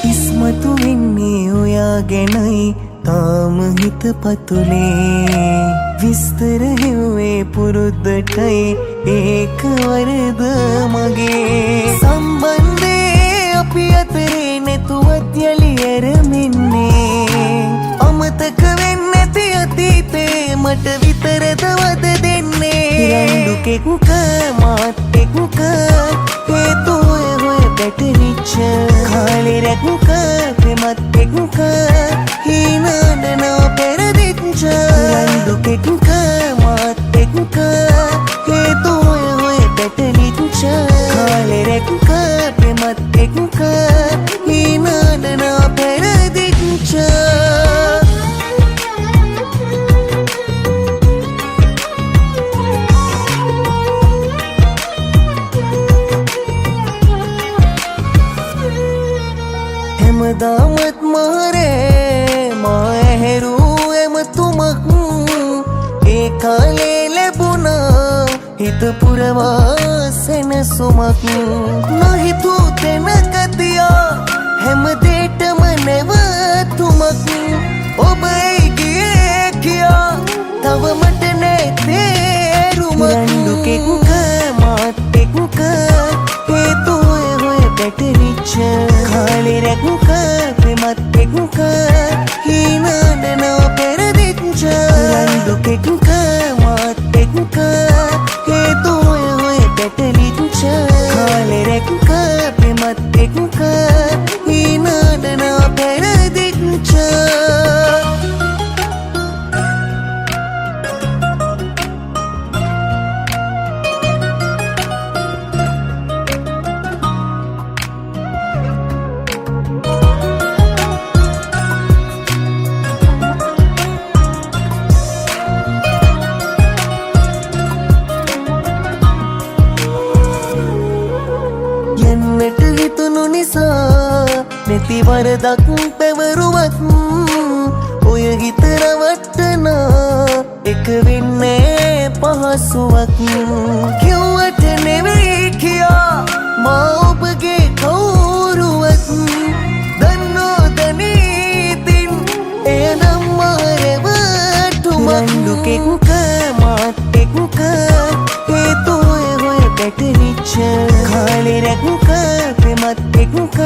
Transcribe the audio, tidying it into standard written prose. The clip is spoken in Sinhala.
ඉස්මතු වෙන්නේ ඔයාගෙනයි තාම හිත පතුලේ විස්තර හෙව්වේ පුරුද්දටයි ඒක වරද මගේ සම්බන්ධේ අපි අතරේ නැතුවත් යලි ඇරෙන්නේ අමතක වෙන්නේ නැති අතීතේ මට විතරද වද දෙන්නේ රණ්ඩුකෙක්ක මාත් එක්ක හේතු හොය පැටලිච්ච කාලේ රැක්ක ප්‍රේමත් එක්ක හීනඩනව පෙරදිච්ච රණ්ඩුකෙක්ක මාත් එක්ක හේතු හොය පැටලිච්ච කාලේ රැක්ක ප්‍රේමත් එක්ක හීනඩනව පෙරදිච්ච හැමදාමත් මාරේ මා ඇහැරූ එමතුමක් ඒ කාලේ ලැබුණා හිත පුරවා සෙනසුමක් නොහිතූ තැනක තියා හැමදේටම නැවතුමක් ඔබ එයි ගියේ කියා තව මට නෑ තේරුමක් රණ්ඩුකෙක්ක මාත් එක්ක හේතු හොය පැටලිච්ච කාලේ රැක්ක ප්‍රේමත් එක්ක හීනඩනව පෙරදිච්ච රණ්ඩුකෙක්ක මාත් එක්ක හේතු හොය පැටලිච්ච කාලේ රැක්ක ප්‍රේමත් එක්ක හීනඩනව පෙරදිච්ච යන්නට හිතුණු නිසා නැති වරදක් පැවරුවත් ඔය හිත රවට්ටනා එක වෙන්නේ පහසුවක් කිව්වට නෙවෙයි කියා මා ඔබගේ කවුරුවත් දන්නෝ දනීතින් එනම් මාරවටුමක් රණ්ඩුකෙක්ක මාත් එක්ක හේතු හොය පැටලිච්ච කාලේ රැක්ක ප්‍රේමත් එක්ක